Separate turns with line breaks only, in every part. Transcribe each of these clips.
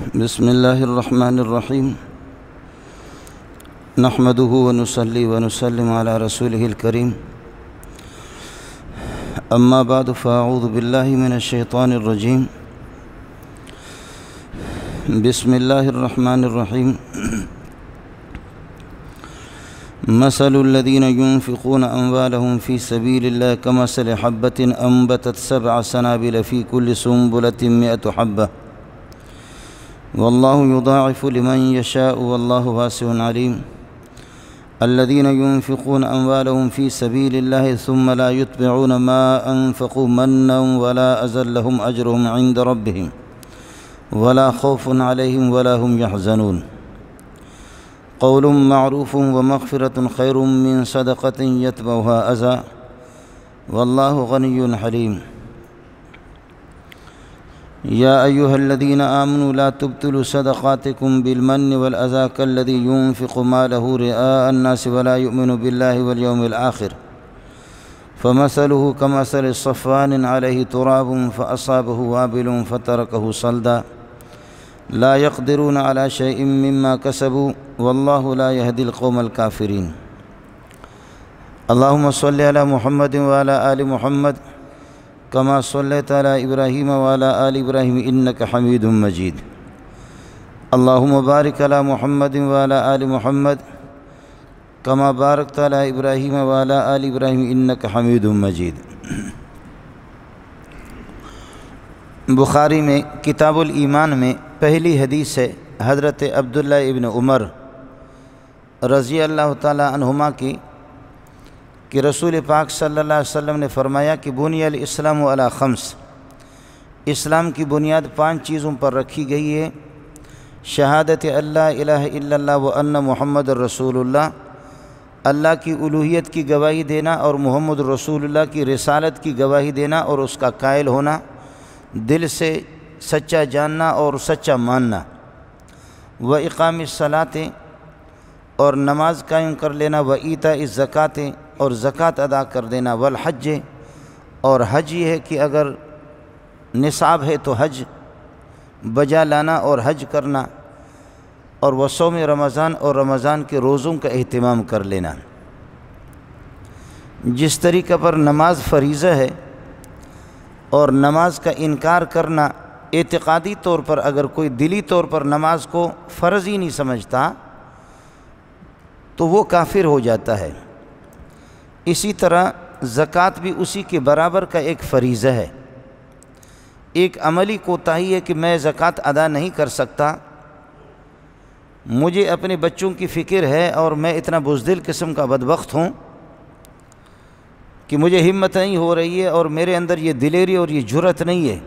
بسم الله الرحمن الرحيم نحمده ونصلي ونسلم على رسوله الكريم أما بعد فأعوذ بالله من الشيطان الرجيم بسم الله الرحمن الرحيم مثل الذين ينفقون أموالهم في سبيل الله كمثل حبة أنبتت 7 سنابل في كل سنبلة 100 حبة والله يضاعف لمن يشاء والله واسع عليم الذين ينفقون أموالهم في سبيل الله ثم لا يتبعون ما أنفقوا منا ولا أذى لهم أجرهم عند ربهم ولا خوف عليهم ولا هم يحزنون قول معروف ومغفرة خير من صدقة يتبعها أذى والله غني حليم يا أيها الذين آمنوا لا تبطلوا صدقاتكم بالمن والأذى كالذي ينفق ماله رئاء الناس ولا يؤمن بالله واليوم الآخر فمثله كمثل صفوان عليه تراب فأصابه وابل فتركه صلدا لا يقدرون على شيء مما كسبوا والله لا يهدي القوم الكافرين اللهم صل على محمد وعلى آل محمد كما صليت على إبراهيم وعلى آل إبراهيم إنك حميد مجيد اللهم بارك على محمد وعلى آل محمد كما باركت على إبراهيم وعلى آل إبراهيم إنك حميد مجيد بخاری میں کتاب الایمان میں پہلی حدیث ہے حضرت عبداللہ ابن عمر رضی اللہ تعالی عنہما کی کہ رسول پاک صلی اللہ علیہ وسلم نے فرمایا کہ بنی الاسلام علی 5 اسلام کی بنیاد 5 چیزوں پر رکھی گئی ہے شہادت اللہ الہ الا اللہ و ان محمد رسول اللہ اللہ کی الوہیت کی گواہی دینا اور محمد رسول اللہ کی رسالت کی گواہی دینا اور اس کا قائل ہونا دل سے سچا جاننا اور سچا ماننا و اقام الصلاۃ اور نماز قائم کر لینا و ایتاء الزکوٰۃ اور زکوٰۃ ادا کر دینا والحج اور حج یہ ہے کہ اگر نصاب ہے تو حج بجا لانا اور حج کرنا اور وصوم رمضان اور رمضان کے روزوں کا اہتمام کر لینا جس طریقے پر نماز فریضہ ہے اور نماز کا انکار کرنا اعتقادی طور پر اگر کوئی دلی طور پر نماز کو فرض ہی نہیں سمجھتا تو وہ کافر ہو جاتا ہے اسی طرح زکوٰۃ بھی اسی کے برابر کا ایک فریضہ ہے ایک عملی کوتاہی ہے کہ میں زکوٰۃ ادا نہیں کر سکتا مجھے اپنے بچوں کی فکر ہے اور میں اتنا بزدل قسم کا بدبخت ہوں کہ مجھے ہمت نہیں ہو رہی ہے اور میرے اندر یہ دلیری اور یہ جرأت نہیں ہے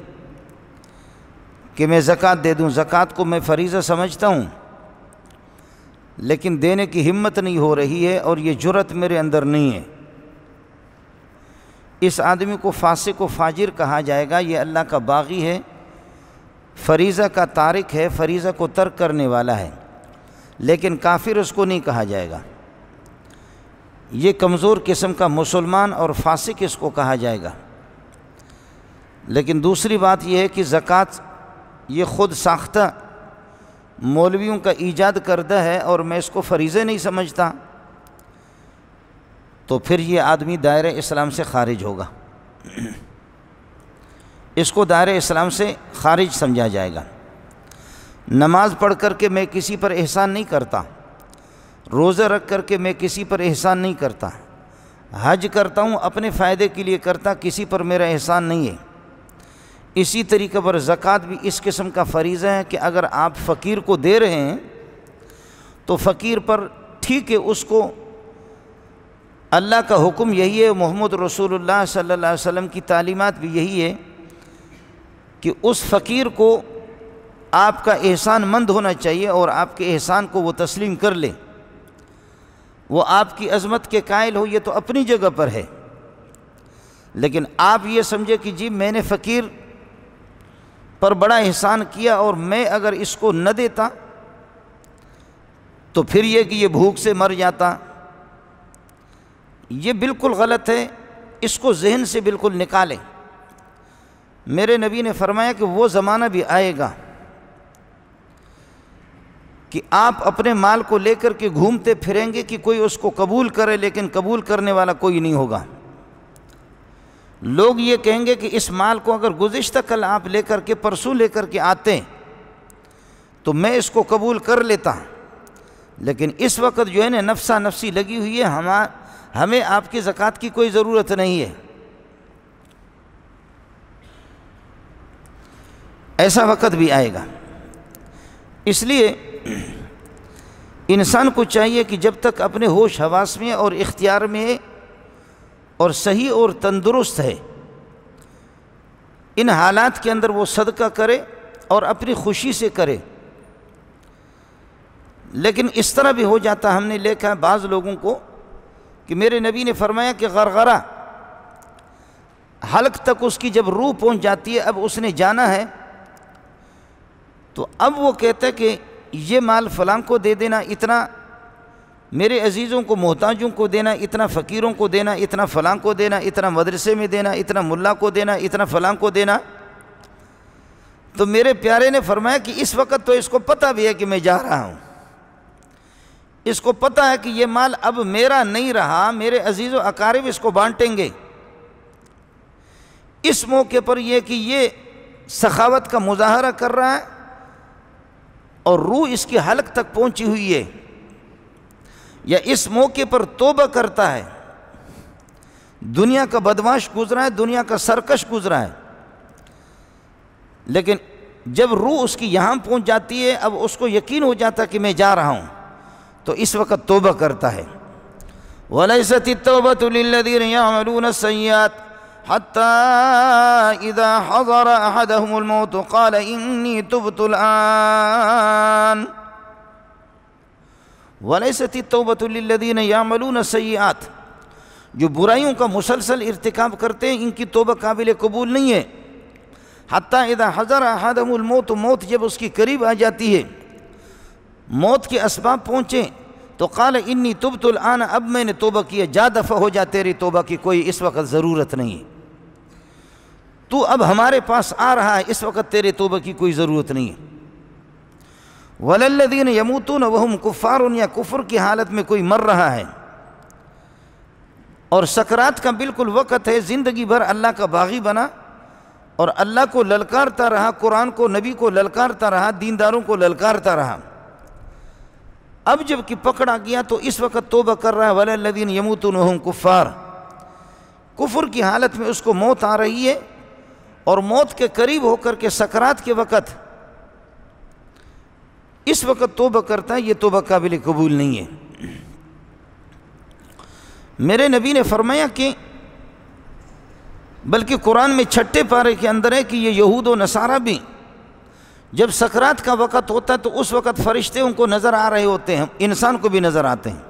کہ میں زکوٰۃ دے دوں زکوٰۃ کو میں فریضہ سمجھتا ہوں لیکن دینے کی ہمت نہیں ہو رہی ہے اور یہ جرأت میرے اندر نہیں ہے اس آدمی کو فاسق و فاجر کہا جائے گا یہ اللہ کا باغی ہے فریضہ کا تارک ہے فریضہ کو ترک کرنے والا ہے لیکن کافر اس کو نہیں کہا جائے گا یہ کمزور قسم کا مسلمان اور فاسق اس کو کہا جائے گا لیکن دوسری بات یہ ہے کہ زکوٰۃ یہ خود ساختہ مولویوں کا ایجاد کردہ ہے اور میں اس کو فریضہ نہیں سمجھتا تو پھر یہ آدمی دائرہ اسلام سے خارج ہوگا اس کو دائرہ اسلام سے خارج سمجھا جائے گا نماز پڑھ کر کے میں کسی پر احسان نہیں کرتا روزہ رکھ کر کے میں کسی پر احسان نہیں کرتا حج کرتا ہوں اپنے فائدے کے لیے کرتا کسی پر میرا احسان نہیں ہے اسی طریقے پر زکوٰۃ بھی اس قسم کا فریضہ ہے کہ اگر آپ فقیر کو دے رہے ہیں تو فقیر پر ٹھیک ہے اس کو اللہ کا حکم یہی ہے محمد رسول اللہ صلی اللہ علیہ وسلم کی تعلیمات بھی یہی ہے کہ اس فقیر کو آپ کا احسان مند ہونا چاہیے اور آپ کے احسان کو وہ تسلیم کر لے وہ آپ کی عظمت کے قائل ہو یہ تو اپنی جگہ پر ہے لیکن آپ یہ سمجھے کہ جی میں نے فقیر پر بڑا احسان کیا اور میں اگر اس کو نہ دیتا تو پھر یہ کہ یہ بھوک سے مر جاتا یہ بالکل غلط ہے اس کو ذہن سے بالکل نکالیں میرے نبی نے فرمایا کہ وہ زمانہ بھی آئے گا کہ آپ اپنے مال کو لے کر کے گھومتے پھریں گے کہ کوئی اس کو قبول کرے، لیکن قبول کرنے والا کوئی نہیں ہوگا۔ لوگ یہ کہیں گے کہ اس مال کو اگر گزشتہ کل آپ لے کر کے پرسوں لے کر کے آتے تو میں اس کو قبول کر لیتا، لیکن اس وقت جو ہے نا نفسا نفسی لگی ہوئی ہے، ہمیں آپ کی زکوٰۃ کی کوئی ضرورت نہیں ہے۔ ایسا وقت بھی آئے گا۔ اس لیے انسان کو چاہیے کہ جب تک اپنے ہوش حواس میں اور اختیار میں اور صحیح اور تندرست ہے، ان حالات کے اندر وہ صدقہ کرے اور اپنی خوشی سے کرے۔ لیکن اس طرح بھی ہو جاتا، ہم نے دیکھا ہے بعض لوگوں کو کہ میرے نبی نے فرمایا کہ غرغرہ حلق تک اس کی جب روح پہنچ جاتی ہے، اب اس نے جانا ہے، تو اب وہ کہتا ہے کہ یہ مال فلاں کو دے دینا، اتنا میرے عزیزوں کو محتاجوں کو دینا، اتنا فقیروں کو دینا، اتنا فلاں کو دینا، اتنا مدرسے میں دینا، اتنا ملا کو دینا، اتنا فلاں کو دینا۔ تو میرے پیارے نے فرمایا کہ اس وقت تو اس کو پتہ بھی ہے کہ میں جا رہا ہوں، اس کو پتہ ہے کہ یہ مال اب میرا نہیں رہا، میرے عزیز و اقارب اس کو بانٹیں گے۔ اس موقع پر یہ کہ یہ سخاوت کا مظاہرہ کر رہا ہے اور روح اس کی حلق تک پہنچی ہوئی ہے، یا اس موقع پر توبہ کرتا ہے، دنیا کا بدمعاش گزرا ہے، دنیا کا سرکش گزرا ہے، لیکن جب روح اس کی یہاں پہنچ جاتی ہے، اب اس کو یقین ہو جاتا کہ میں جا رہا ہوں، تو اس وقت توبہ کرتا ہے۔ وَلَيْسَتِ التَّوْبَةُ لِلَّذِينَ يَعْمَلُونَ السَّيِّئَاتِ حَتَّى إِذَا حَضَرَ أَحَدَهُمُ الْمَوْتُ قَالَ إِنِّي تُبْتُ الْآنَ وَلَيْسَتِ التَّوْبَةُ لِلَّذِينَ يَعْمَلُونَ السَّيِّئَاتِ، جو برائیوں کا مسلسل ارتکاب کرتے ہیں ان کی توبہ قابل قبول نہیں ہے۔ حَتَّى إِذَا حَضَرَ أَحَدَهُمُ الْمَوْتُ، موت جب اس کی قریب آ جاتی ہے، موت کے اسباب پہنچے، تو قال انی تبت الآن، اب میں نے توبہ کی ہے، جا دفع ہو جا، تیری توبہ کی کوئی اس وقت ضرورت نہیں ہے، تو اب ہمارے پاس آ رہا ہے، اس وقت تیرے توبہ کی کوئی ضرورت نہیں ہے۔ وَلَلَّذِينَ يَمُوتُونَ وَهُمْ كُفَّارٌ، یا کفر کی حالت میں کوئی مر رہا ہے اور سکرات کا بالکل وقت ہے، زندگی بھر اللہ کا باغی بنا اور اللہ کو للکارتا رہا، قرآن کو نبی کو للکارتا رہا، دینداروں کو للکارتا رہا، اب جب کہ پکڑا گیا تو اس وقت توبہ کر رہا ہے۔ وَلَلَّذِينَ يَمُوتُونَ وَهُمْ كُفَّارٌ، کفر کی حالت میں اس کو موت آ رہی ہے اور موت کے قریب ہو کر کے سکرات کے وقت اس وقت توبہ کرتا ہے، یہ توبہ قابل قبول نہیں ہے۔ میرے نبی نے فرمایا کہ بلکہ قرآن میں 6 پارے کے اندر ہے کہ یہ یہود و نصارہ بھی جب سکرات کا وقت ہوتا ہے تو اس وقت فرشتے ان کو نظر آ رہے ہوتے ہیں، انسان کو بھی نظر آتے ہیں۔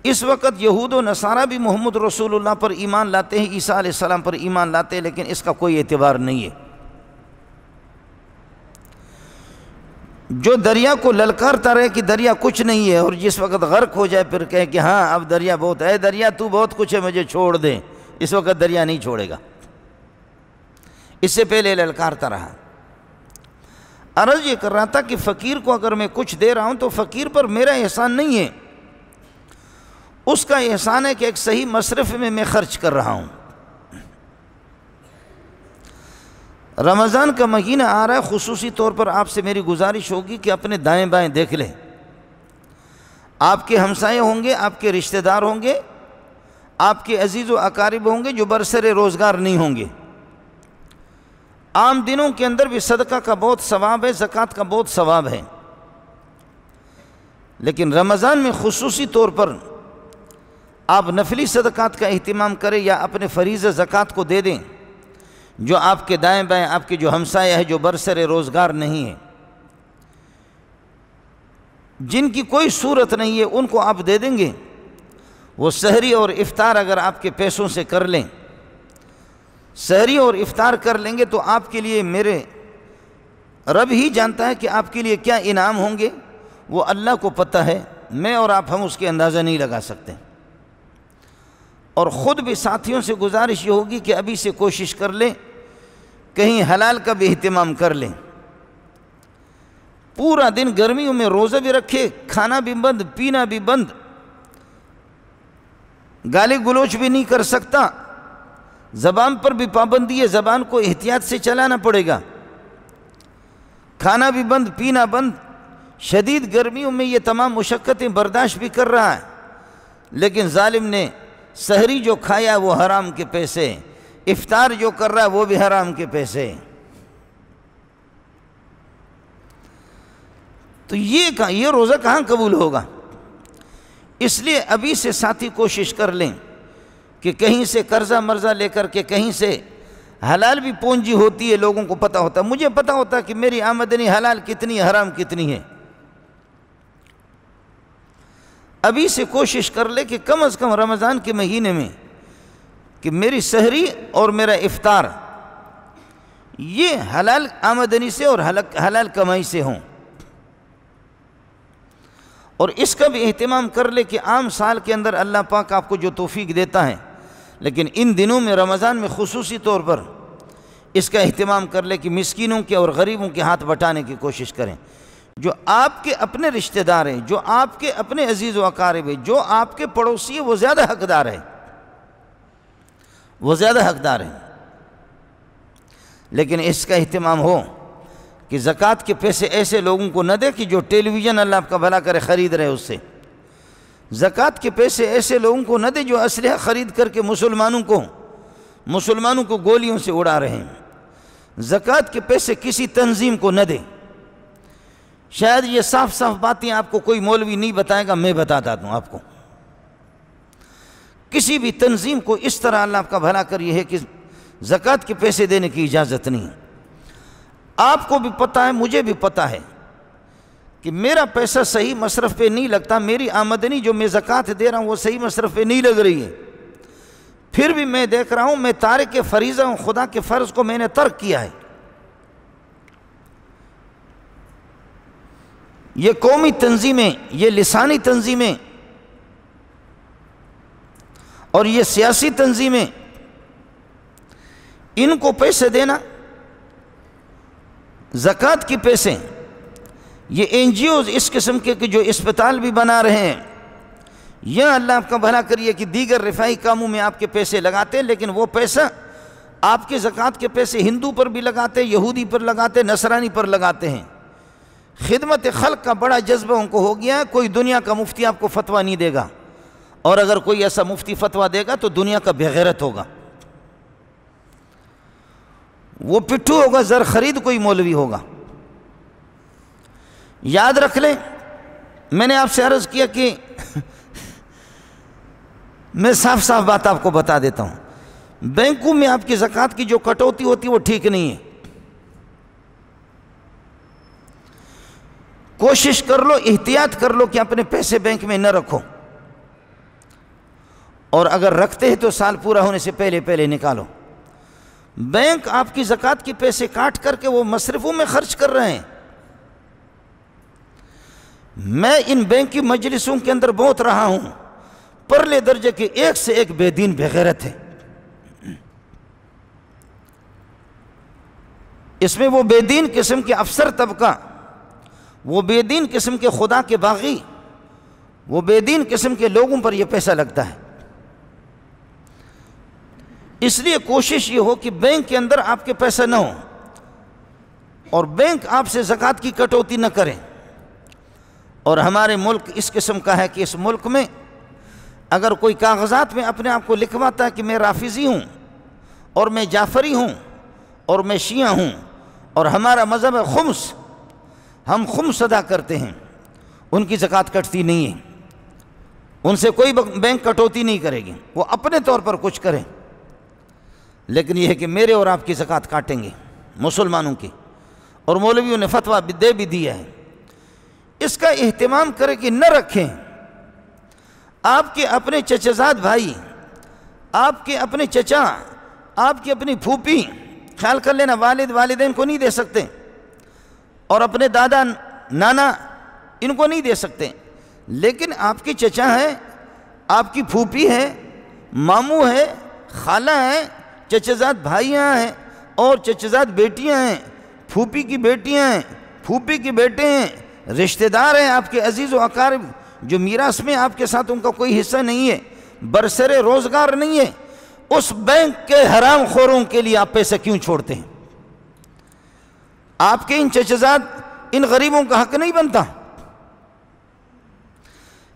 اس وقت یہود و نصارہ بھی محمد رسول اللہ پر ایمان لاتے ہیں، عیسیٰ علیہ السلام پر ایمان لاتے ہیں، لیکن اس کا کوئی اعتبار نہیں ہے۔ جو دریا کو للکارتا رہے کہ دریا کچھ نہیں ہے، اور جس وقت غرق ہو جائے پھر کہے کہ ہاں اب دریا بہت ہے، دریا تو بہت کچھ ہے، مجھے چھوڑ دے، اس وقت دریا نہیں چھوڑے گا، اس سے پہلے للکارتا رہا۔ عرض یہ کر رہا تھا کہ فقیر کو اگر میں کچھ دے رہا ہوں تو فقیر پر میرا احسان نہیں ہے، اس کا احسان ہے کہ ایک صحیح مصرف میں خرچ کر رہا ہوں۔ رمضان کا مہینہ آ رہا ہے، خصوصی طور پر آپ سے میری گزارش ہوگی کہ اپنے دائیں بائیں دیکھ لیں، آپ کے ہمسائے ہوں گے، آپ کے رشتہ دار ہوں گے، آپ کے عزیز و اقارب ہوں گے جو برسر روزگار نہیں ہوں گے۔ عام دنوں کے اندر بھی صدقہ کا بہت ثواب ہے، زکوٰۃ کا بہت ثواب ہے، لیکن رمضان میں خصوصی طور پر آپ نفلی صدقات کا اہتمام کریں یا اپنے فریضہ زکوٰۃ کو دے دیں۔ جو آپ کے دائیں بائیں، آپ کے جو ہمسایہ ہیں جو برسر روزگار نہیں ہیں، جن کی کوئی صورت نہیں ہے، ان کو آپ دے دیں گے، وہ سحری اور افطار اگر آپ کے پیسوں سے کر لیں، سحری اور افطار کر لیں گے تو آپ کے لیے میرے رب ہی جانتا ہے کہ آپ کے لیے کیا انعام ہوں گے، وہ اللہ کو پتہ ہے، میں اور آپ ہم اس کے اندازہ نہیں لگا سکتے۔ اور خود بھی ساتھیوں سے گزارش یہ ہوگی کہ ابھی سے کوشش کر لیں، کہیں حلال کا بھی اہتمام کر لیں، پورا دن گرمیوں میں روزہ بھی رکھے، کھانا بھی بند، پینا بھی بند، گالی گلوچ بھی نہیں کر سکتا، زبان پر بھی پابندی ہے، زبان کو احتیاط سے چلانا پڑے گا، کھانا بھی بند، پینا بند، شدید گرمیوں میں یہ تمام مشقتیں برداشت بھی کر رہا ہے، لیکن ظالم نے سحری جو کھایا وہ حرام کے پیسے، افطار جو کر رہا ہے وہ بھی حرام کے پیسے۔ تو یہ روزہ کہاں قبول ہوگا؟ اس لیے ابھی سے ساتھی کوشش کر لیں کہ کہیں سے قرضہ مرضہ لے کر کے، کہیں سے حلال بھی پونجی ہوتی ہے، لوگوں کو پتہ ہوتا ہے، مجھے پتہ ہوتا ہے کہ میری آمدنی حلال کتنی ہے، حرام کتنی ہے۔ ابھی سے کوشش کر لے کہ کم از کم رمضان کے مہینے میں کہ میری سحری اور میرا افطار یہ حلال آمدنی سے اور حلال کمائی سے ہوں، اور اس کا بھی اہتمام کر لے کہ عام سال کے اندر اللہ پاک آپ کو جو توفیق دیتا ہے، لیکن ان دنوں میں رمضان میں خصوصی طور پر اس کا اہتمام کر لے کہ مسکینوں کے اور غریبوں کے ہاتھ بٹانے کی کوشش کریں۔ جو آپ کے اپنے رشتہ دار ہیں، جو آپ کے اپنے عزیز و اقارب ہیں، جو آپ کے پڑوسی ہیں، وہ زیادہ حقدار ہیں، وہ زیادہ حقدار ہیں۔ لیکن اس کا اہتمام ہو کہ زکوٰۃ کے پیسے ایسے لوگوں کو نہ دے کہ جو ٹیلی ویژن اللہ آپ کا بھلا کرے خرید رہے اس سے، زکوٰۃ کے پیسے ایسے لوگوں کو نہ دے جو اسلحہ خرید کر کے مسلمانوں کو گولیوں سے اڑا رہے ہیں، زکوٰۃ کے پیسے کسی تنظیم کو نہ دے۔ شاید یہ صاف صاف باتیں آپ کو کوئی مولوی نہیں بتائے گا، میں بتاتا ہوں آپ کو۔ کسی بھی تنظیم کو اس طرح اللہ آپ کا بھلا کر یہ ہے کہ زکوٰۃ کے پیسے دینے کی اجازت نہیں۔ آپ کو بھی پتہ ہے، مجھے بھی پتہ ہے کہ میرا پیسہ صحیح مصرف پہ نہیں لگتا، میری آمدنی جو میں زکوٰۃ دے رہا ہوں وہ صحیح مصرف پہ نہیں لگ رہی ہے، پھر بھی میں دیکھ رہا ہوں میں تارک فریضہ ہوں، خدا کے فرض کو میں نے ترک کیا ہے۔ یہ قومی تنظیمیں، یہ لسانی تنظیمیں اور یہ سیاسی تنظیمیں، ان کو پیسے دینا، زکوٰۃ کی پیسے، یہ این جی اوز اس قسم کے جو اسپتال بھی بنا رہے ہیں، یا اللہ آپ کا بھلا کریے کہ دیگر رفاہی کاموں میں آپ کے پیسے لگاتے ہیں، لیکن وہ پیسہ آپ کے زکوٰۃ کے پیسے ہندو پر بھی لگاتے، یہودی پر لگاتے، نصرانی پر لگاتے ہیں۔ خدمت خلق کا بڑا جذبہ ان کو ہو گیا ہے، کوئی دنیا کا مفتی آپ کو فتویٰ نہیں دے گا، اور اگر کوئی ایسا مفتی فتویٰ دے گا تو دنیا کا بغیرت ہوگا، وہ پٹھو ہوگا، زر خرید کوئی مولوی ہوگا۔ یاد رکھ لیں، میں نے آپ سے عرض کیا کہ میں صاف صاف بات آپ کو بتا دیتا ہوں، بینکوں میں آپ کی زکوٰۃ کی جو کٹوتی ہوتی ہے وہ ٹھیک نہیں ہے۔ کوشش کر لو، احتیاط کر لو کہ اپنے پیسے بینک میں نہ رکھو، اور اگر رکھتے ہیں تو سال پورا ہونے سے پہلے پہلے نکالو۔ بینک آپ کی زکوٰۃ کے پیسے کاٹ کر کے وہ مصرفوں میں خرچ کر رہے ہیں۔ میں ان بینک کی مجلسوں کے اندر بہت رہا ہوں، پرلے درجے کے ایک سے ایک بے دین بے غیرت ہے، اس میں وہ بے دین قسم کے افسر طبقہ، وہ بے دین قسم کے خدا کے باغی، وہ بے دین قسم کے لوگوں پر یہ پیسہ لگتا ہے۔ اس لیے کوشش یہ ہو کہ بینک کے اندر آپ کے پیسہ نہ ہو، اور بینک آپ سے زکوٰۃ کی کٹوتی نہ کریں۔ اور ہمارے ملک اس قسم کا ہے کہ اس ملک میں اگر کوئی کاغذات میں اپنے آپ کو لکھواتا ہے کہ میں رافضی ہوں، اور میں جعفری ہوں، اور میں شیعہ ہوں، اور ہمارا مذہب ہے خمس، ہم خمس ادا کرتے ہیں، ان کی زکوٰۃ کٹتی نہیں ہے، ان سے کوئی بینک کٹوتی نہیں کرے گی، وہ اپنے طور پر کچھ کریں، لیکن یہ ہے کہ میرے اور آپ کی زکوٰۃ کاٹیں گے مسلمانوں کی، اور مولویوں نے فتویٰ دے بھی دیا ہے۔ اس کا اہتمام کریں کہ نہ رکھیں۔ آپ کے اپنے چچزاد بھائی، آپ کے اپنے چچا، آپ کی اپنی پھوپھی، خیال کر لینا، والد والدین کو نہیں دے سکتے، اور اپنے دادا نانا ان کو نہیں دے سکتے، لیکن آپ کی چچا ہے، آپ کی پھوپھی ہے، ماموں ہے، خالہ ہے، چچزاد بھائیاں ہیں، اور چچزاد بیٹیاں ہیں، پھوپھی کی بیٹیاں ہیں، پھوپھی کے بیٹے ہیں، رشتہ دار ہیں آپ کے عزیز و اقارب، جو میراث میں آپ کے ساتھ ان کا کوئی حصہ نہیں ہے، برسر روزگار نہیں ہے، اس بینک کے حرام خوروں کے لیے آپ پیسہ کیوں چھوڑتے ہیں؟ آپ کے ان چچزاد ان غریبوں کا حق نہیں بنتا؟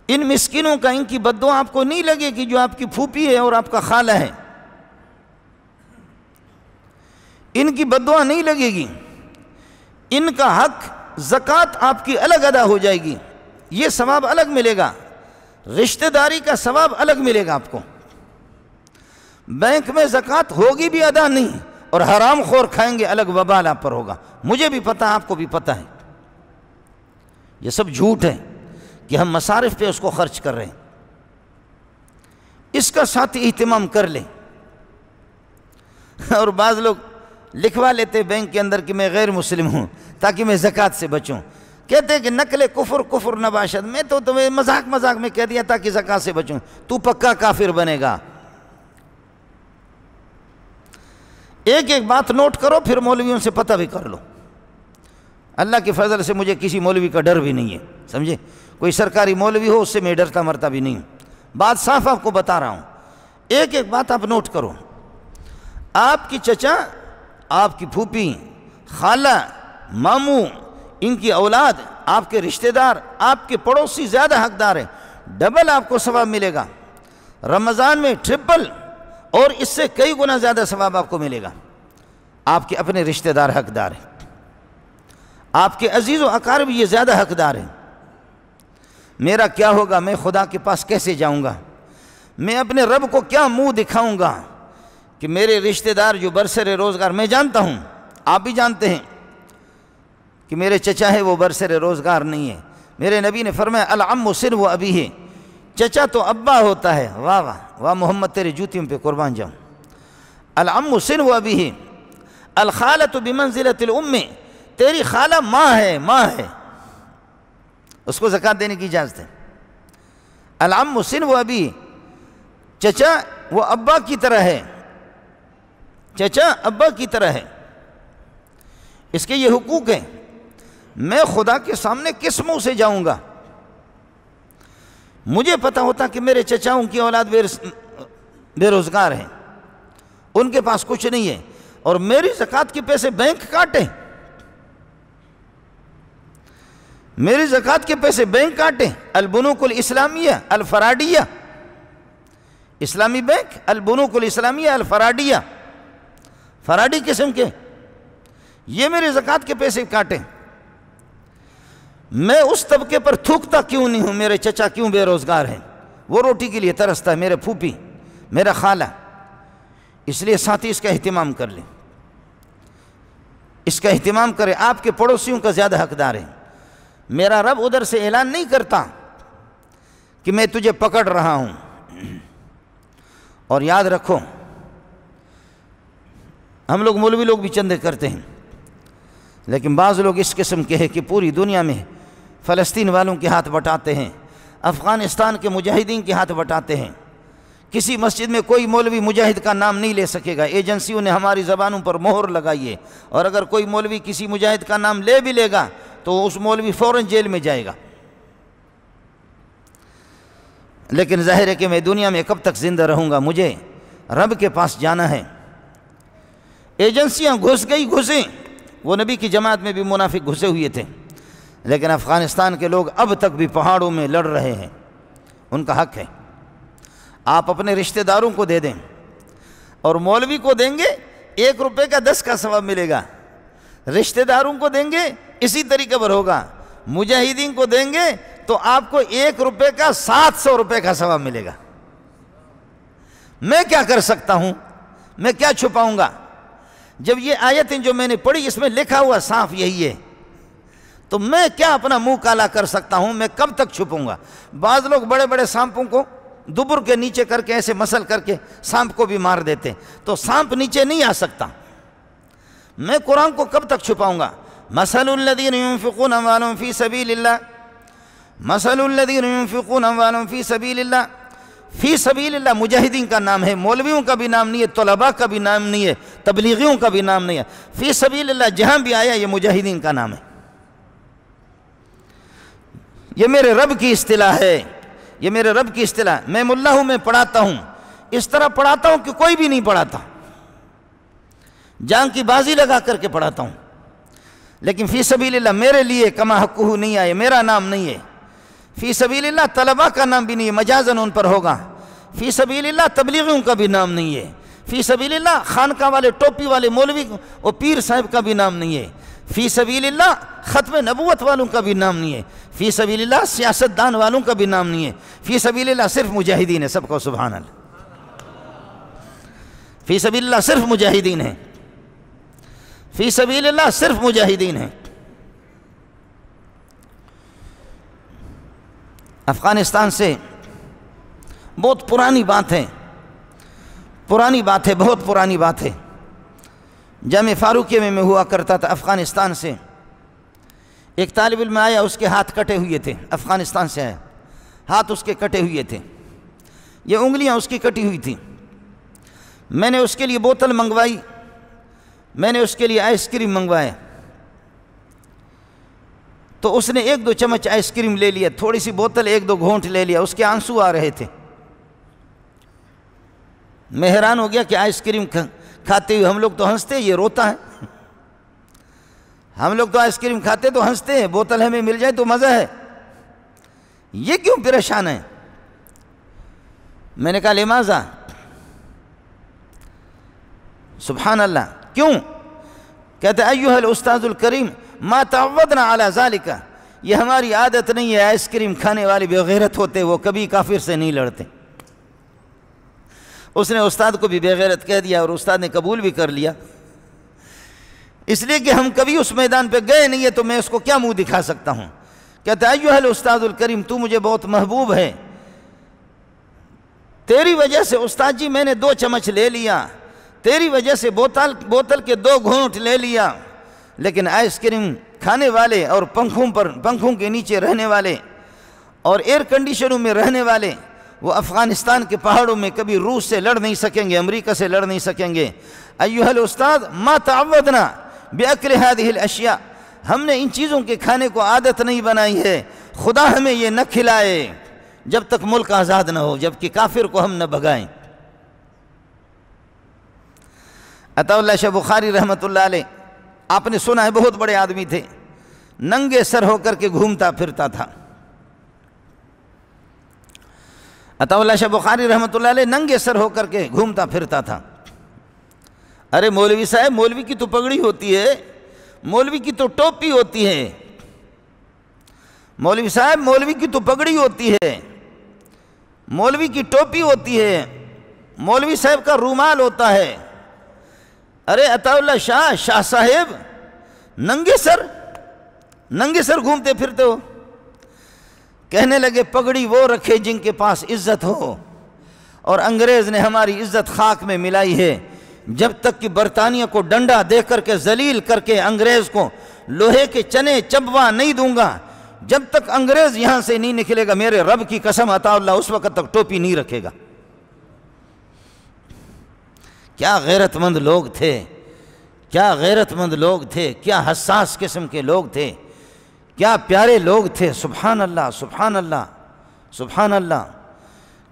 ان مسکینوں کا، ان کی بددعا آپ کو نہیں لگے کہ جو آپ کی پھوپھی ہے اور آپ کا خالہ ہے، ان کی بددعا نہیں لگے گی؟ ان کا حق زکوٰۃ آپ کی الگ ادا ہو جائے گی، یہ ثواب الگ ملے گا، رشتہ داری کا ثواب الگ ملے گا آپ کو۔ بینک میں زکوٰۃ ہوگی بھی ادا نہیں، اور حرام خور کھائیں گے، الگ وبال آپ پر ہوگا۔ مجھے بھی پتہ، آپ کو بھی پتہ ہے، یہ سب جھوٹ ہے کہ ہم مصارف پہ اس کو خرچ کر رہے ہیں۔ اس کا ساتھی اہتمام کر لیں۔ اور بعض لوگ لکھوا لیتے بینک کے اندر کہ میں غیر مسلم ہوں تاکہ میں زکوٰۃ سے بچوں، کہتے ہیں کہ نقل کفر نباشد، میں تو تمہیں مذاق میں کہہ دیا تاکہ زکوٰۃ سے بچوں، تو پکا کافر بنے گا۔ ایک ایک بات نوٹ کرو، پھر مولویوں سے پتہ بھی کر لو۔ اللہ کے فضل سے مجھے کسی مولوی کا ڈر بھی نہیں ہے، سمجھے؟ کوئی سرکاری مولوی ہو اس سے میں ڈرتا مرتا بھی نہیں ہوں، بات صاف آپ کو بتا رہا ہوں۔ ایک ایک بات آپ نوٹ کرو۔ آپ کی چچا، آپ کی پھوپھی، خالہ، ماموں، ان کی اولاد، آپ کے رشتہ دار، آپ کے پڑوسی زیادہ حقدار ہیں، ڈبل آپ کو ثواب ملے گا۔ رمضان میں ٹرپل، اور اس سے کئی گنا زیادہ ثواب آپ کو ملے گا۔ آپ کے اپنے رشتہ دار حقدار ہیں، آپ کے عزیز و اقارب یہ زیادہ حقدار ہیں۔ میرا کیا ہوگا؟ میں خدا کے پاس کیسے جاؤں گا؟ میں اپنے رب کو کیا منہ دکھاؤں گا کہ میرے رشتہ دار جو برسر روزگار، میں جانتا ہوں، آپ بھی جانتے ہیں کہ میرے چچا ہے وہ برسر روزگار نہیں ہے۔ میرے نبی نے فرمایا العم سنو ابیہ، چچا تو ابا ہوتا ہے۔ واہ واہ واہ، محمد تیری جوتیوں پہ قربان جاؤں۔ العم سنو ابیہ، الخالۃ بمنزلۃ الام، تیری خالہ ماں ہے، ماں ہے، اس کو زکوٰۃ دینے کی اجازت ہے۔ العم سنو ابیہ، چچا وہ ابا کی طرح ہے، چچا ابا کی طرح ہے، اس کے یہ حقوق ہیں۔ میں خدا کے سامنے کس منہ سے جاؤں گا؟ مجھے پتہ ہوتا کہ میرے چچاؤں کی اولاد بے روزگار ہیں، ان کے پاس کچھ نہیں ہے، اور میری زکوٰۃ کے پیسے بینک کاٹیں، میری زکوٰۃ کے پیسے بینک کاٹیں۔ البنوک الاسلامیہ الفرادیہ، اسلامی بینک البنوک الاسلامیہ الفرادیہ، فراڈی قسم کے، یہ میرے زکوٰۃ کے پیسے کاٹیں۔ میں اس طبقے پر تھوکتا کیوں نہیں ہوں؟ میرے چچا کیوں بے روزگار ہیں؟ وہ روٹی کے لیے ترستا ہے، میرے پھوپھی، میرا خالہ۔ اس لیے ساتھی اس کا اہتمام کر لیں، اس کا اہتمام کریں۔ آپ کے پڑوسیوں کا زیادہ حقدار ہے۔ میرا رب ادھر سے اعلان نہیں کرتا کہ میں تجھے پکڑ رہا ہوں۔ اور یاد رکھو، ہم لوگ مولوی لوگ بھی چندے کرتے ہیں، لیکن بعض لوگ اس قسم کے ہیں کہ پوری دنیا میں فلسطین والوں کے ہاتھ بٹاتے ہیں، افغانستان کے مجاہدین کے ہاتھ بٹاتے ہیں۔ کسی مسجد میں کوئی مولوی مجاہد کا نام نہیں لے سکے گا، ایجنسیوں نے ہماری زبانوں پر مہر لگائی ہے، اور اگر کوئی مولوی کسی مجاہد کا نام لے بھی لے گا تو اس مولوی فوراً جیل میں جائے گا۔ لیکن ظاہر ہے کہ میں دنیا میں کب تک زندہ رہوں گا؟ مجھے رب کے پاس جانا ہے۔ ایجنسیاں گھسیں، وہ نبی کی جماعت میں بھی منافق گھسے ہوئے تھے، لیکن افغانستان کے لوگ اب تک بھی پہاڑوں میں لڑ رہے ہیں، ان کا حق ہے۔ آپ اپنے رشتہ داروں کو دے دیں، اور مولوی کو دیں گے 1 روپے کا 10 کا ثواب ملے گا، رشتہ داروں کو دیں گے اسی طریقے پر ہوگا، مجاہدین کو دیں گے تو آپ کو 1 روپے کا 700 روپے کا ثواب ملے گا۔ میں کیا کر سکتا ہوں؟ میں کیا چھپاؤں گا؟ جب یہ آیتیں جو میں نے پڑھی اس میں لکھا ہوا صاف یہی ہے، تو میں کیا اپنا منہ کالا کر سکتا ہوں؟ میں کب تک چھپوں گا؟ بعض لوگ بڑے بڑے سانپوں کو دبر کے نیچے کر کے ایسے مسل کر کے سانپ کو بھی مار دیتے، تو سانپ نیچے نہیں آ سکتا۔ میں قرآن کو کب تک چھپاؤں گا؟ مثل الذین ينفقون اموالهم فی سبیل اللہ، مثل الذین ينفقون اموالهم فی سبیل اللہ، فی سبیل اللہ مجاہدین کا نام ہے، مولویوں کا بھی نام نہیں ہے، طلباء کا بھی نام نہیں ہے، تبلیغیوں کا بھی نام نہیں ہے، فی سبیل اللہ جہاں بھی آیا یہ مجاہدین کا نام ہے۔ یہ میرے رب کی اصطلاح ہے، یہ میرے رب کی اصطلاح ہے۔ میں ملا ہوں، میں پڑھاتا ہوں، اس طرح پڑھاتا ہوں کہ کوئی بھی نہیں پڑھاتا، جان کی بازی لگا کر کے پڑھاتا ہوں، لیکن فی سبیل اللہ میرے لیے کما حقہ نہیں آئے، میرا نام نہیں ہے۔ فی سبیل اللہ طلباء کا نام بھی نہیں ہے، مجازن ان پر ہوگا۔ فی سبیل اللہ تبلیغیوں کا بھی نام نہیں ہے۔ فی سبیل اللہ خانقاہ والے ٹوپی والے مولوی اور پیر صاحب کا بھی نام نہیں ہے۔ فی سبیل اللہ ختم نبوت والوں کا بھی نام نہیں ہے۔ فی سبیل اللہ سیاست دان والوں کا بھی نام نہیں ہے۔ فی سبیل اللہ صرف مجاہدین ہے، سب کو سبحان اللہ۔ فی سبیل اللہ صرف مجاہدین ہیں، فی سبیل اللہ صرف مجاہدین ہیں۔ افغانستان سے بہت پرانی بات ہے، پرانی بات ہے، بہت پرانی بات ہے۔ جامع فاروقیہ میں ہوا کرتا تھا، افغانستان سے ایک طالب علم آیا، اس کے ہاتھ کٹے ہوئے تھے، افغانستان سے آیا، ہاتھ اس کے کٹے ہوئے تھے، یہ انگلیاں اس کی کٹی ہوئی تھیں۔ میں نے اس کے لیے بوتل منگوائی، میں نے اس کے لیے آئس کریم منگوایا، تو اس نے 1-2 چمچ آئس کریم لے لیا، تھوڑی سی بوتل 1-2 گھونٹ لے لیا، اس کے آنسو آ رہے تھے۔ میں حیران ہو گیا کہ آئس کریم کھاتے ہوئے ہم لوگ تو ہنستے، یہ روتا ہے۔ ہم لوگ تو آئس کریم کھاتے تو ہنستے ہیں، بوتل ہمیں مل جائے تو مزہ ہے، یہ کیوں پریشان ہے؟ میں نے کہا لماذا؟ سبحان اللہ، کیوں؟ کہتے ایھا الاستاذ الکریم ما تعودنا علی ذالک، یہ ہماری عادت نہیں ہے، آئس کریم کھانے والے بے غیرت ہوتے، وہ کبھی کافر سے نہیں لڑتے۔ اس نے استاد کو بھی بے غیرت کہہ دیا اور استاد نے قبول بھی کر لیا، اس لیے کہ ہم کبھی اس میدان پہ گئے نہیں ہے، تو میں اس کو کیا منہ دکھا سکتا ہوں۔ کہتا ہے ایھا الاستاذ الکریم، تو مجھے بہت محبوب ہے، تیری وجہ سے استاد جی میں نے 2 چمچ لے لیا، تیری وجہ سے بوتل کے 2 گھونٹ لے لیا، لیکن آئس کریم کھانے والے اور پنکھوں کے نیچے رہنے والے اور ایئر کنڈیشنوں میں رہنے والے، وہ افغانستان کے پہاڑوں میں کبھی روس سے لڑ نہیں سکیں گے، امریکہ سے لڑ نہیں سکیں گے۔ ایھا الاستاذ ما تعودنا باکل هذه الاشیاء، ہم نے ان چیزوں کے کھانے کو عادت نہیں بنائی ہے، خدا ہمیں یہ نہ کھلائے جب تک ملک آزاد نہ ہو، جبکہ کافر کو ہم نہ بھگائیں۔ عطا اللہ شاہ بخاری رحمۃ اللہ علیہ، آپ نے سنا ہے بہت بڑے آدمی تھے، ننگے سر ہو کر کے گھومتا پھرتا تھا۔ عطا اللہ شاہ بخاری رحمۃ اللہ علیہ ننگے سر ہو کر کے گھومتا پھرتا تھا۔ ارے مولوی صاحب، مولوی کی تو پگڑی ہوتی ہے، مولوی کی تو ٹوپی ہوتی ہے، مولوی صاحب مولوی کی تو پگڑی ہوتی ہے، مولوی کی ٹوپی ہوتی ہے، مولوی صاحب کا رومال ہوتا ہے۔ ارے عطا اللہ شاہ صاحب، ننگے سر گھومتے پھرتے ہو۔ کہنے لگے پگڑی وہ رکھے جن کے پاس عزت ہو، اور انگریز نے ہماری عزت خاک میں ملائی ہے۔ جب تک کہ برطانیہ کو ڈنڈا دے کر کے ذلیل کر کے انگریز کو لوہے کے چنے چبوا نہیں دوں گا، جب تک انگریز یہاں سے نہیں نکلے گا، میرے رب کی قسم عطا اللہ اس وقت تک ٹوپی نہیں رکھے گا۔ کیا غیرت مند لوگ تھے، کیا غیرت مند لوگ تھے، کیا حساس قسم کے لوگ تھے، کیا پیارے لوگ تھے۔ سبحان اللہ، سبحان اللہ، سبحان اللہ۔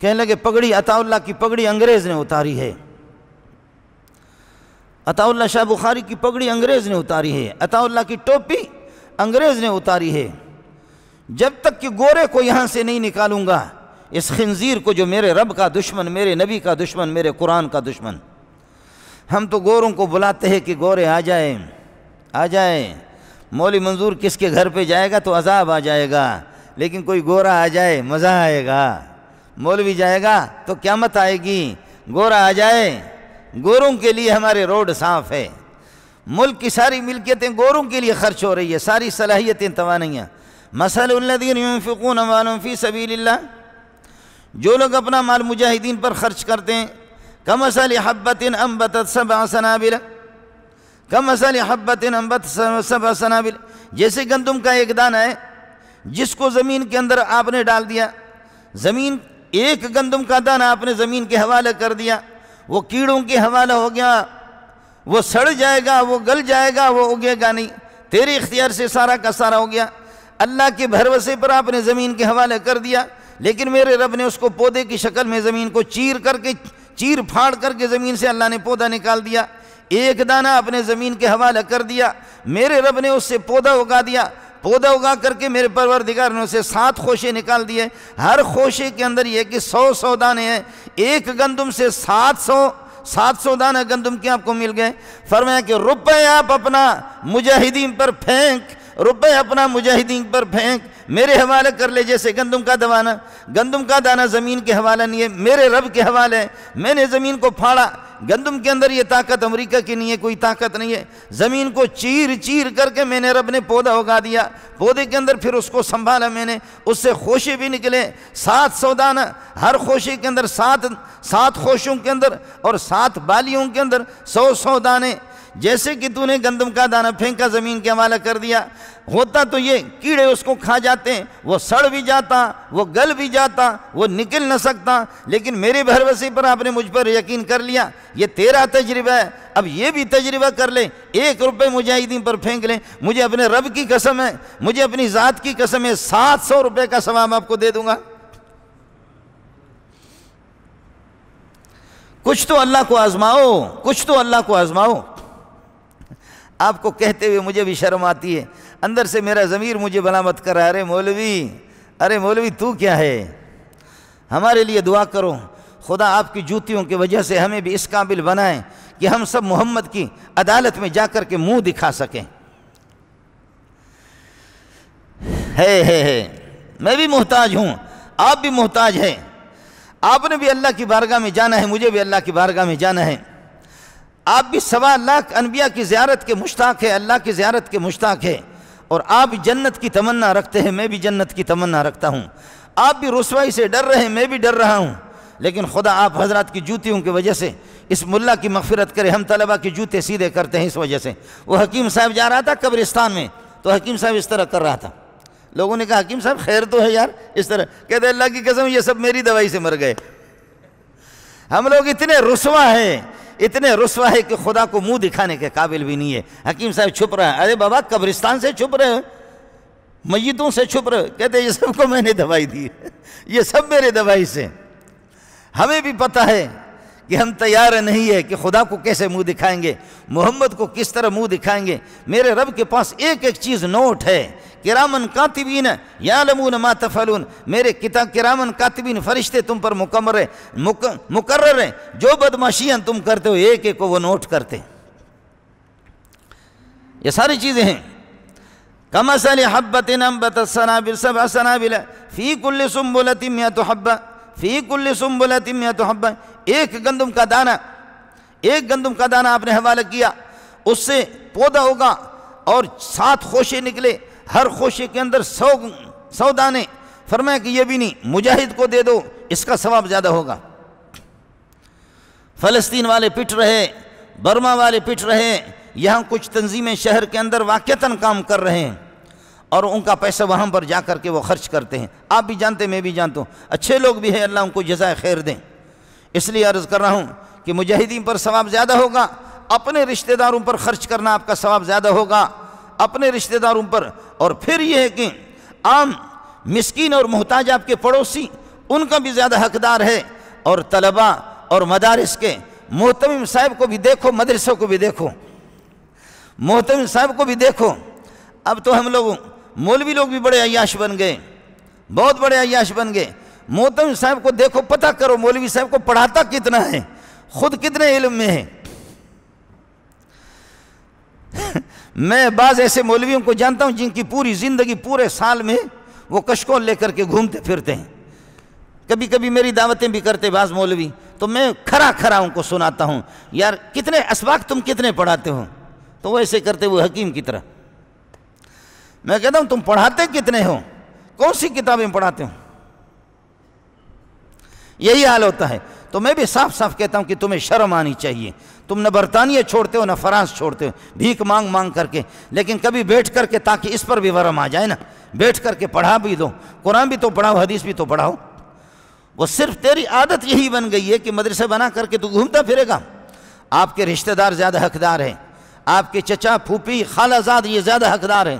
کہنے لگے پگڑی، عطا اللہ کی پگڑی انگریز نے اتاری ہے، عطا اللہ شاہ بخاری کی پگڑی انگریز نے اتاری ہے، عطا اللہ کی ٹوپی انگریز نے اتاری ہے۔ جب تک کہ گورے کو یہاں سے نہیں نکالوں گا، اس خنزیر کو جو میرے رب کا دشمن، میرے نبی کا دشمن، میرے قرآن کا دشمن۔ ہم تو گوروں کو بلاتے ہیں کہ گورے آ جائیں، آ جائیں۔ مولوی منظور کس کے گھر پہ جائے گا تو عذاب آ جائے گا، لیکن کوئی گورا آ جائے مزہ آئے گا۔ مولوی جائے گا تو قیامت آئے گی، گورا آ جائے۔ گوروں کے لیے ہمارے روڈ صاف ہے، ملک کی ساری ملکیتیں گوروں کے لیے خرچ ہو رہی ہے، ساری صلاحیتیں توانائیاں۔ مثل الذین ينفقون اموالهم فی سبیل اللہ، جو لوگ اپنا مال مجاہدین پر خرچ کرتے ہیں، کمثل حبۃ انبتت 7 سنابل، کمثل حبۃ انبتت 7 سنابل، جیسے گندم کا ایک دانہ ہے جس کو زمین کے اندر آپ نے ڈال دیا، زمین ایک گندم کا دانہ آپ نے زمین کے حوالے کر دیا، وہ کیڑوں کے حوالے ہو گیا، وہ سڑ جائے گا، وہ گل جائے گا، وہ اگے گا نہیں، تیرے اختیار سے سارا کا سارا ہو گیا۔ اللہ کے بھروسے پر آپ نے زمین کے حوالے کر دیا، لیکن میرے رب نے اس کو پودے کی شکل میں زمین کو چیر پھاڑ کر کے زمین سے اللہ نے پودا نکال دیا۔ ایک دانہ آپ نے زمین کے حوالے کر دیا، میرے رب نے اس سے پودا اگا دیا، پودا اگا کر کے میرے پروردگار نے اسے 7 خوشے نکال دیے، ہر خوشے کے اندر یہ کہ 100 دانے ہیں، ایک گندم سے 700 دانہ گندم کے آپ کو مل گئے۔ فرمایا کہ روپے آپ اپنا مجاہدین پر پھینک، روپے اپنا مجاہدین پر پھینک، میرے حوالے کر لے، جیسے گندم کا دانہ زمین کے حوالہ نہیں ہے، میرے رب کے حوالے ہے۔ میں نے زمین کو پھاڑا، گندم کے اندر یہ طاقت امریکہ کی نہیں ہے، کوئی طاقت نہیں ہے، زمین کو چیر کر کے میں نے رب نے پودا اگا دیا، پودے کے اندر پھر اس کو سنبھالا میں نے، اس سے خوشے بھی نکلے 700 دانہ، ہر خوشے کے اندر 7 خوشوں کے اندر اور 7 بالیوں کے اندر 100 دانے۔ جیسے کہ تو نے گندم کا دانہ پھینکا زمین کے حوالہ کر دیا، ہوتا تو یہ کیڑے اس کو کھا جاتے ہیں، وہ سڑ بھی جاتا، وہ گل بھی جاتا، وہ نکل نہ سکتا، لیکن میرے بھروسے پر آپ نے مجھ پر یقین کر لیا، یہ تیرا تجربہ ہے، اب یہ بھی تجربہ کر لے، 1 روپے مجاہدین پر پھینک لیں، مجھے اپنے رب کی قسم ہے، مجھے اپنی ذات کی قسم ہے، 700 روپے کا ثواب آپ کو دے دوں گا۔ کچھ تو اللہ کو آزماؤ۔ آپ کو کہتے ہوئے مجھے بھی شرم آتی ہے، اندر سے میرا ضمیر مجھے ملامت کر رہا ہے، ارے مولوی تو کیا ہے، ہمارے لیے دعا کرو، خدا آپ کی جوتیوں کی وجہ سے ہمیں بھی اس قابل بنائیں کہ ہم سب محمد کی عدالت میں جا کر کے منہ دکھا سکیں۔ میں بھی محتاج ہوں، آپ بھی محتاج ہیں، آپ نے بھی اللہ کی بارگاہ میں جانا ہے، مجھے بھی اللہ کی بارگاہ میں جانا ہے۔ آپ بھی 1.25 لاکھ انبیاء کی زیارت کے مشتاق ہے، اللہ کی زیارت کے مشتاق ہے، اور آپ جنت کی تمنا رکھتے ہیں، میں بھی جنت کی تمنا رکھتا ہوں۔ آپ بھی رسوائی سے ڈر رہے ہیں، میں بھی ڈر رہا ہوں، لیکن خدا آپ حضرات کی جوتیوں کی وجہ سے اس ملا کی مغفرت کرے، ہم طلبہ کے جوتے سیدھے کرتے ہیں اس وجہ سے۔ وہ حکیم صاحب جا رہا تھا قبرستان میں، تو حکیم صاحب اس طرح کر رہا تھا، لوگوں نے کہا حکیم صاحب خیر تو ہے یار، اس طرح کہتے اللہ کی قسم یہ سب میری دوائی سے مر گئے۔ ہم لوگ اتنے رسوا ہے کہ خدا کو منہ دکھانے کے قابل بھی نہیں ہے۔ حکیم صاحب چھپ رہا ہے، ارے بابا قبرستان سے چھپ رہے ہو، میتوں سے چھپ رہے ہو، کہتے یہ سب کو میں نے دوائی دی، یہ سب میرے دوائی سے۔ ہمیں بھی پتہ ہے کہ ہم تیار نہیں ہے کہ خدا کو کیسے منہ دکھائیں گے، محمد کو کس طرح منہ دکھائیں گے۔ میرے رب کے پاس ایک چیز نوٹ ہے، کرامن کاتبین یعلمون ما تفعلون، میرے کرامن کاتبین فرشتے تم پر مقرر ہیں، جو بدماشیاں تم کرتے ہو ایک کو وہ نوٹ کرتے ہیں۔ یہ ساری چیزیں ہیں۔ کمثل حبۃ انبتت سنابل 7 سنابل فی کل سنبلۃ 100 حبۃ فی کل سنبلۃ 100 حبۃ، ایک گندم کا دانہ آپ نے حوالہ کیا، اس سے پودا ہوگا اور 7 خوشے نکلے، ہر خوشے کے اندر 100 دانے۔ فرمایا کہ یہ بھی نہیں، مجاہد کو دے دو، اس کا ثواب زیادہ ہوگا۔ فلسطین والے پٹ رہے، برما والے پٹ رہے، یہاں کچھ تنظیمیں شہر کے اندر واقعتاً کام کر رہے ہیں، اور ان کا پیسہ وہاں پر جا کر کے وہ خرچ کرتے ہیں۔ آپ بھی جانتے، میں بھی جانتا ہوں، اچھے لوگ بھی ہیں، اللہ ان کو جزائے خیر دیں۔ اس لیے عرض کر رہا ہوں کہ مجاہدین پر ثواب زیادہ ہوگا، اپنے رشتہ داروں پر خرچ کرنا آپ کا ثواب زیادہ ہوگا، اپنے رشتہ داروں پر۔ اور پھر یہ ہے کہ عام مسکین اور محتاج آپ کے پڑوسی، ان کا بھی زیادہ حقدار ہے، اور طلباء اور مدارس کے محتمم صاحب کو بھی دیکھو، مدرسوں کو بھی دیکھو، محتمم صاحب کو بھی دیکھو۔ اب تو ہم لوگ مولوی لوگ بھی بڑے عیاش بن گئے، بہت بڑے عیاش بن گئے۔ محتمم صاحب کو دیکھو، پتہ کرو مولوی صاحب کو پڑھاتا کتنا ہے، خود کتنے علم میں ہے۔ میں بعض ایسے مولویوں کو جانتا ہوں جن کی پوری زندگی، پورے سال میں وہ کشکول لے کر کے گھومتے پھرتے ہیں۔ کبھی کبھی میری دعوتیں بھی کرتے بعض مولوی، تو میں کھرا ان کو سناتا ہوں، یار کتنے اسباق تم کتنے پڑھاتے ہو؟ تو وہ ایسے کرتے وہ حکیم کی طرح۔ میں کہتا ہوں تم پڑھاتے کتنے ہو، کون سی کتابیں پڑھاتے ہو؟ یہی حال ہوتا ہے۔ تو میں بھی صاف صاف کہتا ہوں کہ تمہیں شرم آنی چاہیے، تم نہ برطانیہ چھوڑتے ہو نہ فرانس چھوڑتے ہو، بھیک مانگ کر کے، لیکن کبھی بیٹھ کر کے تاکہ اس پر بھی ورم آ جائے نا، بیٹھ کر کے پڑھا بھی دو، قرآن بھی تو پڑھاؤ، حدیث بھی تو پڑھاؤ۔ وہ صرف تیری عادت یہی بن گئی ہے کہ مدرسے بنا کر کے تو گھومتا پھرے گا۔ آپ کے رشتہ دار زیادہ حقدار ہیں، آپ کے چچا پھوپھی خالہ زاد یہ زیادہ حقدار ہیں۔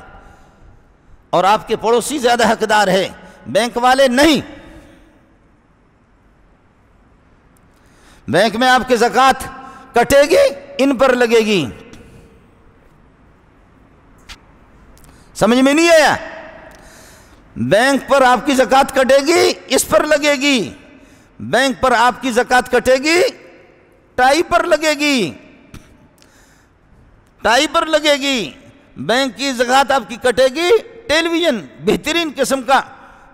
اور آپ کے پڑوسی زیادہ حقدار ہے، بینک والے نہیں۔ بینک میں آپ کی زکوٰۃ کٹے گی، ان پر لگے گی۔ سمجھ میں نہیں آیا؟ بینک پر آپ کی زکوٰۃ کٹے گی، اس پر لگے گی۔ بینک پر آپ کی زکوٰۃ کٹے گی، ٹائی پر لگے گی، ٹائی پر لگے گی۔ بینک کی زکوٰۃ آپ کی کٹے گی، ٹیلی ویژن بہترین قسم کا،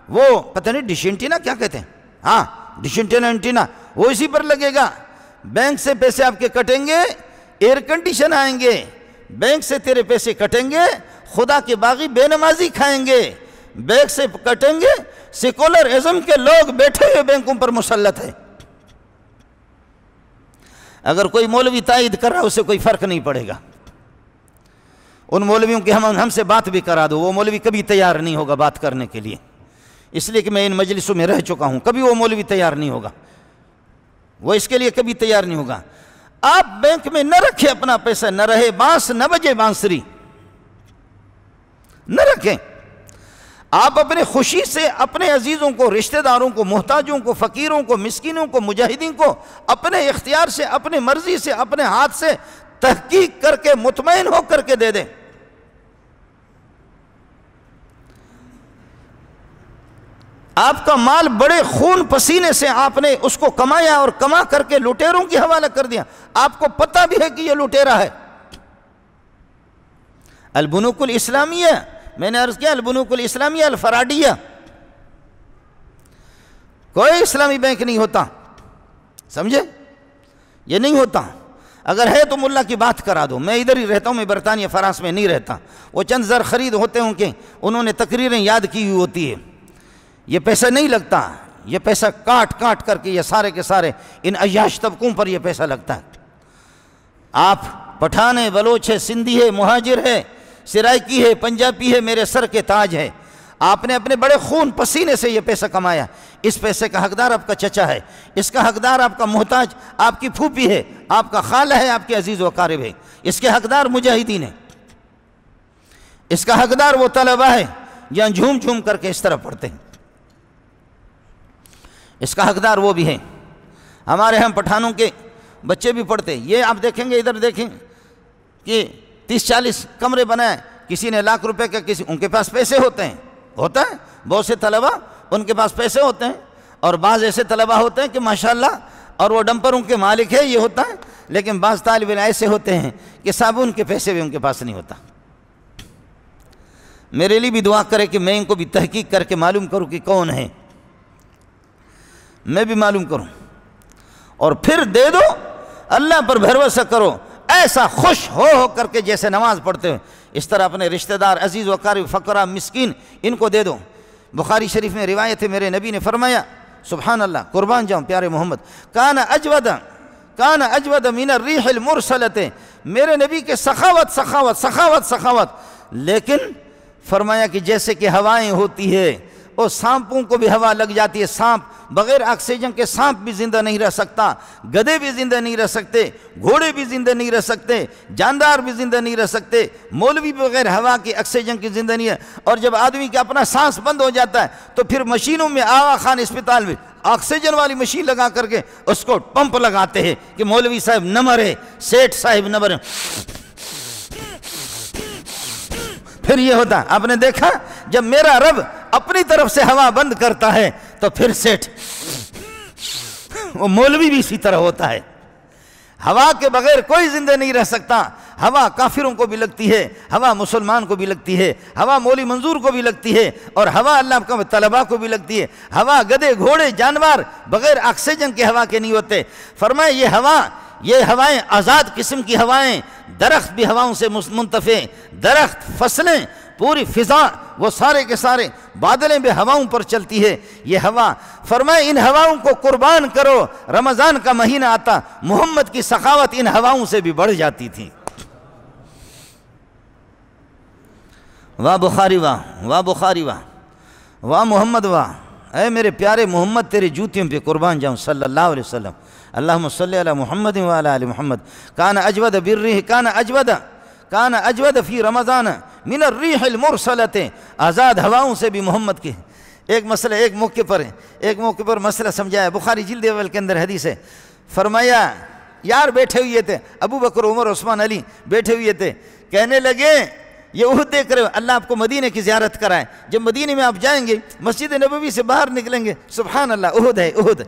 وہ پتہ نہیں ڈش اینٹینا کیا کہتے ہیں، ہاں ڈش اینٹینا، وہ اسی پر لگے گا۔ بینک سے پیسے آپ کے کٹیں گے، ایئر کنڈیشن آئیں گے۔ بینک سے تیرے پیسے کٹیں گے، خدا کے باغی بے نمازی کھائیں گے۔ بینک سے کٹیں گے، سیکولرزم کے لوگ بیٹھے ہوئے بینکوں پر مسلط ہے۔ اگر کوئی مولوی تائید کر رہا ہے، اسے کوئی فرق نہیں پڑے گا۔ ان مولویوں کی ہم سے بات بھی کرا دو، وہ مولوی کبھی تیار نہیں ہوگا بات کرنے کے لیے، اس لیے کہ میں ان مجلسوں میں رہ چکا ہوں۔ کبھی وہ مولوی تیار نہیں ہوگا، وہ اس کے لیے کبھی تیار نہیں ہوگا۔ آپ بینک میں نہ رکھیں اپنا پیسہ، نہ رہے بانس نہ بجے بانسری، نہ رکھیں۔ آپ اپنے خوشی سے اپنے عزیزوں کو، رشتہ داروں کو، محتاجوں کو، فقیروں کو، مسکینوں کو، مجاہدین کو اپنے اختیار سے، اپنے مرضی سے، اپنے ہاتھ سے تحقیق کر کے مطمئن ہو کر کے دے دیں۔ آپ کا مال بڑے خون پسینے سے آپ نے اس کو کمایا اور کما کر کے لٹیروں کی حوالہ کر دیا، آپ کو پتہ بھی ہے کہ یہ لٹیرا ہے۔ البنوک الاسلامیہ، میں نے عرض کیا البنوک الاسلامیہ الفرادیہ، کوئی اسلامی بینک نہیں ہوتا، سمجھے؟ یہ نہیں ہوتا۔ اگر ہے تو ملا کی بات کرا دو، میں ادھر ہی رہتا ہوں، میں برطانیہ فرانس میں نہیں رہتا۔ وہ چند زر خرید ہوتے ہوں کہ انہوں نے تقریریں یاد کی ہوئی ہوتی ہے، یہ پیسہ نہیں لگتا، یہ پیسہ کاٹ کاٹ کر کے یہ سارے کے سارے ان عیاش طبقوں پر یہ پیسہ لگتا ہے۔ آپ پٹھان ہے، بلوچ ہے، سندھی ہے، مہاجر ہے، سرائکی ہے، پنجابی ہے، میرے سر کے تاج ہے، آپ نے اپنے بڑے خون پسینے سے یہ پیسہ کمایا۔ اس پیسے کا حقدار آپ کا چچا ہے، اس کا حقدار آپ کا محتاج آپ کی پھوپھی ہے، آپ کا خالہ ہے، آپ کے عزیز و اقارب ہے، اس کے حقدار مجاہدین ہیں، اس کا حقدار وہ طلبہ ہے جہاں جھوم جھوم کر کے اس طرح پڑھتے ہیں، اس کا حقدار وہ بھی ہے۔ ہمارے ہم پٹھانوں کے بچے بھی پڑھتے، یہ آپ دیکھیں گے، ادھر دیکھیں کہ 30-40 کمرے بنائے، کسی نے لاکھ روپے کا، کسی ان کے پاس پیسے ہوتے ہیں، ہوتا ہے بہت سے طلبہ ان کے پاس پیسے ہوتے ہیں، اور بعض ایسے طلبہ ہوتے ہیں کہ ماشاءاللہ اور وہ ڈمپروں کے مالک ہے، یہ ہوتا ہے، لیکن بعض طالب علم ایسے ہوتے ہیں کہ صابن کے پیسے بھی ان کے پاس نہیں ہوتا۔ میرے لیے بھی دعا کرے کہ میں ان کو بھی تحقیق کر کے معلوم کروں کہ کون ہے، میں بھی معلوم کروں، اور پھر دے دو، اللہ پر بھروسہ کرو، ایسا خوش ہو کر کے جیسے نماز پڑھتے ہو اس طرح اپنے رشتہ دار، عزیز و اقارب، فقراء، مسکین ان کو دے دو۔ بخاری شریف میں روایت ہے، میرے نبی نے فرمایا، سبحان اللہ، قربان جاؤں پیارے محمد، کان اجود من الریح المرسلۃ، میرے نبی کے سخاوت سخاوت سخاوت سخاوت، لیکن فرمایا کہ جیسے کہ ہوائیں ہوتی ہے، وہ سانپوں کو بھی ہوا لگ جاتی ہے، سانپ بغیر آکسیجن کے سانپ بھی زندہ نہیں رہ سکتا، گدھے بھی زندہ نہیں رہ سکتے، گھوڑے بھی زندہ نہیں رہ سکتے، جاندار بھی زندہ نہیں رہ سکتے، مولوی بھی بغیر ہوا کی آکسیجن کی زندہ نہیں ہے۔ اور جب آدمی کا اپنا سانس بند ہو جاتا ہے تو پھر مشینوں میں، آغا خان اسپتال میں آکسیجن والی مشین لگا کر کے اس کو پمپ لگاتے ہیں کہ مولوی صاحب نہ مرے، سیٹھ صاحب نہ مرے، پھر یہ ہوتا۔ آپ نے دیکھا جب میرا رب اپنی طرف سے ہوا بند کرتا ہے تو پھر سیٹھ، وہ مولوی بھی اسی طرح ہوتا ہے۔ ہوا کے بغیر کوئی زندہ نہیں رہ سکتا، ہوا کافروں کو بھی لگتی ہے، ہوا مسلمان کو بھی لگتی ہے، ہوا مولوی منظور کو بھی لگتی ہے، اور ہوا اللہ کا طلباء کو بھی لگتی ہے۔ ہوا گدھے، گھوڑے، جانور بغیر آکسیجن کے ہوا کے نہیں ہوتے۔ فرمائے یہ ہوائیں آزاد قسم کی ہوائیں، درخت بھی ہواؤں سے منتفع، درخت، فصلیں، پوری فضا، وہ سارے کے سارے بادلیں بھی ہواؤں پر چلتی ہے۔ یہ ہوا، فرمائے ان ہواؤں کو قربان کرو۔ رمضان کا مہینہ آتا، محمد کی سخاوت ان ہواؤں سے بھی بڑھ جاتی تھی۔ واہ بخاری واہ، واہ بخاری واہ، واہ محمد واہ، اے میرے پیارے محمد تیرے جوتیوں پہ قربان جاؤں صلی اللہ علیہ وسلم۔ اللہم صلی علی محمد وعلی آل محمد۔ کان اجود بالریح، کان اجود فی رمضان من الریح المرسلۃ، آزاد ہواؤں سے بھی محمد کی ایک موقع پر مسئلہ سمجھایا، بخاری جلد اول کے اندر حدیث ہے، فرمایا یار بیٹھے ہوئے تھے ابو بکر عمر عثمان علی بیٹھے ہوئے تھے، کہنے لگے یہ احد دیکھ رہے ہو، اللہ آپ کو مدینے کی زیارت کرائے، جب مدینے میں آپ جائیں گے مسجد نبوی سے باہر نکلیں گے، سبحان اللہ احد ہے، احد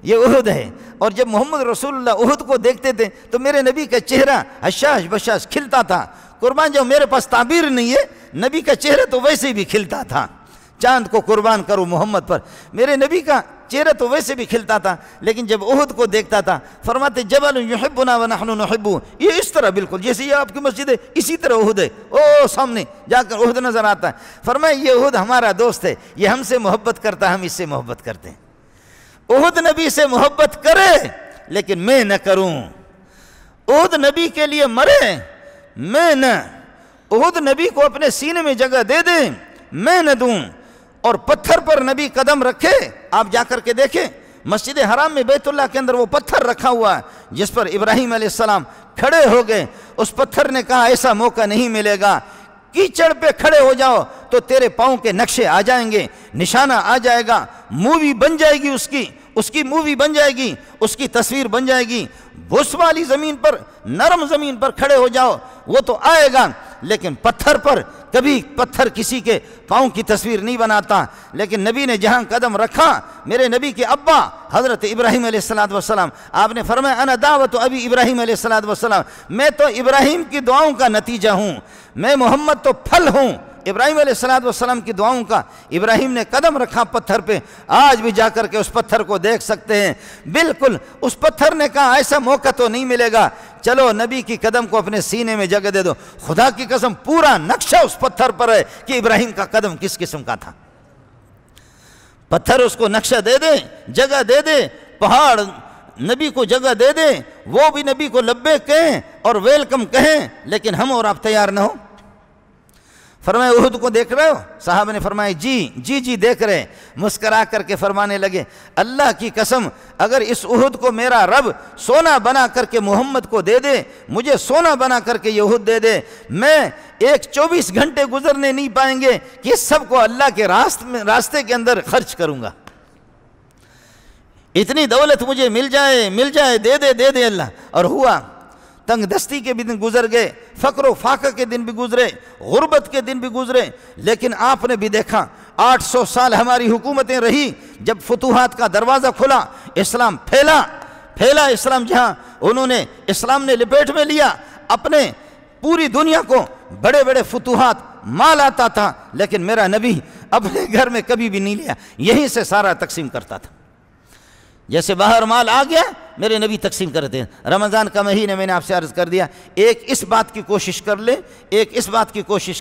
یہ احد ہے۔ اور جب محمد رسول اللہ احد کو دیکھتے تھے تو میرے نبی کا چہرہ حشاش بشاش کھلتا تھا، قربان جو میرے پاس تعبیر نہیں ہے، نبی کا چہرہ تو ویسے بھی کھلتا تھا، چاند کو قربان کرو محمد پر، میرے نبی کا چہرہ تو ویسے بھی کھلتا تھا، لیکن جب احد کو دیکھتا تھا فرماتے جبل یحبنا ونحن نحبہ، یہ اس طرح بالکل جیسے یہ آپ کی مسجد ہے اسی طرح احد ہے، او سامنے جا کر احد نظر آتا ہے، فرمایا یہ احد ہمارا دوست ہے، یہ ہم سے محبت کرتا ہے، ہم اس سے محبت کرتے ہیں۔ احد نبی سے محبت کرے لیکن میں نہ کروں، احد نبی کے لیے مرے میں نہ، احد نبی کو اپنے سینے میں جگہ دے دیں میں نہ دوں، اور پتھر پر نبی قدم رکھے، آپ جا کر کے دیکھیں مسجد حرام میں بیت اللہ کے اندر وہ پتھر رکھا ہوا ہے جس پر ابراہیم علیہ السلام کھڑے ہو گئے، اس پتھر نے کہا ایسا موقع نہیں ملے گا، کیچڑ پہ کھڑے ہو جاؤ تو تیرے پاؤں کے نقشے آ جائیں گے، نشانہ آ جائے گا، مووی بن جائے گی، اس کی مووی بن جائے گی، اس کی تصویر بن جائے گی، بھوس والی زمین پر نرم زمین پر کھڑے ہو جاؤ وہ تو آئے گا، لیکن پتھر پر کبھی پتھر کسی کے پاؤں کی تصویر نہیں بناتا۔ لیکن نبی نے جہاں قدم رکھا، میرے نبی کے ابا حضرت ابراہیم علیہ السلام، آپ نے فرمایا انا دعوت ابی ابراہیم علیہ السلام، میں تو ابراہیم کی دعاؤں کا نتیجہ ہوں، میں محمد تو پھل ہوں ابراہیم علیہ السلام کی دعاؤں کا۔ ابراہیم نے قدم رکھا پتھر پہ، آج بھی جا کر کے اس پتھر کو دیکھ سکتے ہیں، بالکل اس پتھر نے کہا ایسا موقع تو نہیں ملے گا، چلو نبی کی قدم کو اپنے سینے میں جگہ دے دو، خدا کی قسم پورا نقشہ اس پتھر پر ہے کہ ابراہیم کا قدم کس قسم کا تھا، پتھر اس کو نقشہ دے دے، جگہ دے دے، پہاڑ نبی کو جگہ دے دے، وہ بھی نبی کو لبیک کہیں اور ویلکم کہیں، لیکن ہم اور آپ تیار نہ ہو۔ فرمایا احد کو دیکھ رہے ہو؟ صحابہ نے فرمایا جی دیکھ رہے، مسکرا کر کے فرمانے لگے اللہ کی قسم اگر اس احد کو میرا رب سونا بنا کر کے محمد کو دے دے، مجھے سونا بنا کر کے یہ احد دے دے، میں 24 گھنٹے گزرنے نہیں پائیں گے کہ سب کو اللہ کے راستے کے اندر خرچ کروں گا، اتنی دولت مجھے مل جائے دے دے اللہ۔ اور ہوا، تنگ دستی کے بھی دن گزر گئے، فقر و فاقہ کے دن بھی گزرے، غربت کے دن بھی گزرے، لیکن آپ نے بھی دیکھا 800 سال ہماری حکومتیں رہی، جب فتوحات کا دروازہ کھلا، اسلام پھیلا اسلام، جہاں انہوں نے اسلام نے لپیٹ میں لیا اپنے پوری دنیا کو، بڑے بڑے فتوحات مال آتا تھا، لیکن میرا نبی اپنے گھر میں کبھی بھی نہیں لیا، یہیں سے سارا تقسیم کرتا تھا، جیسے باہر مال آ گیا میرے نبی تقسیم کرتے ہیں۔ رمضان کا مہینہ میں نے آپ سے عرض کر دیا، ایک اس بات کی کوشش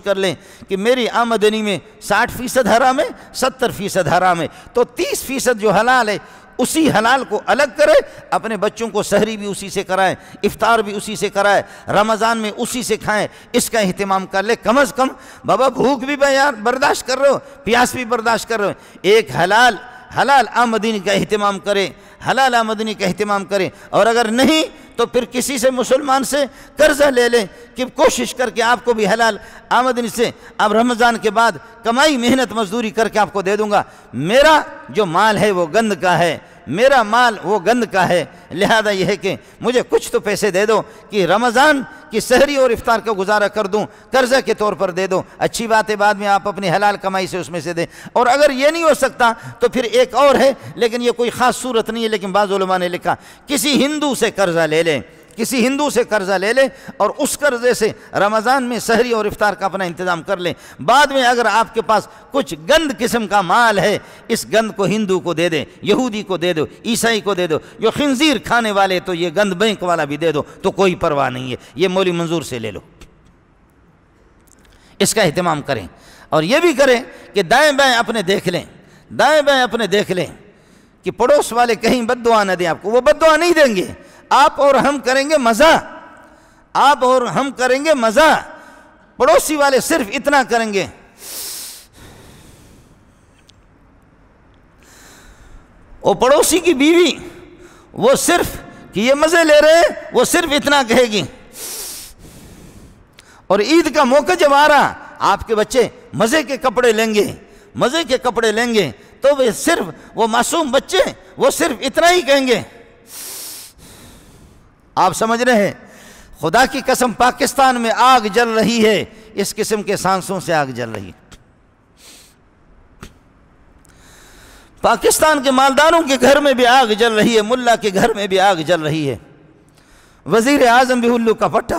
کر لیں کہ میری آمدنی میں 60% حرام ہے، 70% حرام ہے، تو 30% جو حلال ہے اسی حلال کو الگ کرے، اپنے بچوں کو سحری بھی اسی سے کرائے، افطار بھی اسی سے کرائے، رمضان میں اسی سے کھائیں، اس کا اہتمام کر لے، کم از کم بابا بھوک بھی برداشت کر رہے ہو، پیاس بھی برداشت کر رہے ہو، ایک حلال آمدنی کا اہتمام کرے، اور اگر نہیں تو پھر کسی سے مسلمان سے قرضہ لے لیں کہ کوشش کر کے آپ کو بھی حلال آمدنی سے اب رمضان کے بعد کمائی محنت مزدوری کر کے آپ کو دے دوں گا، میرا جو مال ہے وہ گند کا ہے، لہذا یہ ہے کہ مجھے کچھ تو پیسے دے دو کہ رمضان کی سحری اور افطار کا گزارا کر دوں، قرضہ کے طور پر دے دو، اچھی بات ہے، بعد میں آپ اپنی حلال کمائی سے اس میں سے دیں۔ اور اگر یہ نہیں ہو سکتا تو پھر ایک اور ہے، لیکن یہ کوئی خاص صورت نہیں ہے، لیکن بعض علماء نے لکھا کسی ہندو سے قرضہ لے لیں اور اس قرضے سے رمضان میں سحری اور افطار کا اپنا انتظام کر لیں، بعد میں اگر آپ کے پاس کچھ گند قسم کا مال ہے، اس گند کو ہندو کو دے دیں، یہودی کو دے دو، عیسائی کو دے دو، جو خنزیر کھانے والے تو یہ گند بینک والا بھی دے دو، تو کوئی پرواہ نہیں ہے، یہ مولوی منظور سے لے لو، اس کا اہتمام کریں۔ اور یہ بھی کریں کہ دائیں بائیں اپنے دیکھ لیں کہ پڑوس والے کہیں بد دعا نہ دیں آپ کو، وہ بد دعا نہیں دیں گے، آپ اور ہم کریں گے مزہ، پڑوسی والے صرف اتنا کریں گے، وہ پڑوسی کی بیوی وہ صرف کہ یہ مزے لے رہے ہیں وہ صرف اتنا کہے گی، اور عید کا موقع جب آ رہا آپ کے بچے مزے کے کپڑے لیں گے، مزے کے کپڑے لیں گے تو وہ صرف وہ معصوم بچے وہ صرف اتنا ہی کہیں گے۔ آپ سمجھ رہے ہیں؟ خدا کی قسم پاکستان میں آگ جل رہی ہے، اس قسم کے سانسوں سے آگ جل رہی ہے۔ پاکستان کے مالداروں کے گھر میں بھی آگ جل رہی ہے، ملا کے گھر میں بھی آگ جل رہی ہے، وزیر اعظم بھی الو کا پٹھا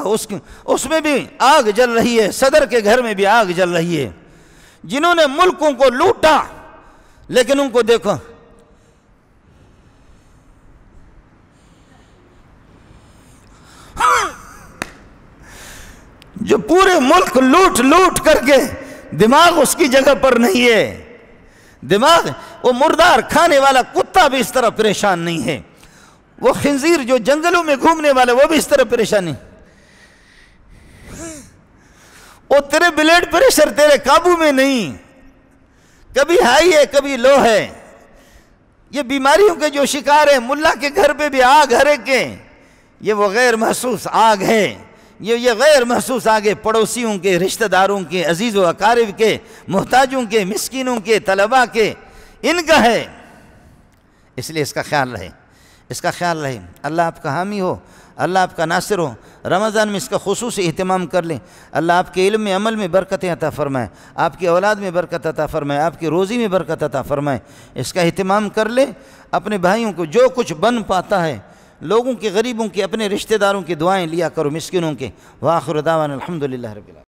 اس میں بھی آگ جل رہی ہے، صدر کے گھر میں بھی آگ جل رہی ہے، جنہوں نے ملکوں کو لوٹا لیکن ان کو دیکھو جو پورے ملک لوٹ لوٹ کر کے دماغ اس کی جگہ پر نہیں ہے، دماغ وہ مردار کھانے والا کتا بھی اس طرح پریشان نہیں ہے، وہ خنزیر جو جنگلوں میں گھومنے والا وہ بھی اس طرح پریشان نہیں، وہ تیرے بلڈ پریشر تیرے قابو میں نہیں، کبھی ہائی ہے کبھی لو ہے، یہ بیماریوں کے جو شکار ہیں، ملا کے گھر پہ بھی آگ ہر ایک کے، یہ وہ غیر محسوس آگ ہے، یہ غیر محسوس آگ ہے، پڑوسیوں کے، رشتہ داروں کے، عزیز و اقارب کے، محتاجوں کے، مسکینوں کے، طلباء کے، ان کا ہے۔ اس لیے اس کا خیال رہے، اس کا خیال رہے۔ اللہ آپ کا حامی ہو، اللہ آپ کا ناصر ہو۔ رمضان میں اس کا خصوصی اہتمام کر لیں۔ اللہ آپ کے علم میں عمل میں برکتیں عطا فرمائے، آپ کی اولاد میں برکت عطا فرمائے، آپ کی روزی میں برکت عطا فرمائے۔ اس کا اہتمام کر لیں۔ اپنے بھائیوں کو جو کچھ بن پاتا ہے، لوگوں کے، غریبوں کے، اپنے رشتہ داروں کی دعائیں لیا کرو، مسکینوں کے۔ وآخر دعوانا الحمدللہ رب العالمین۔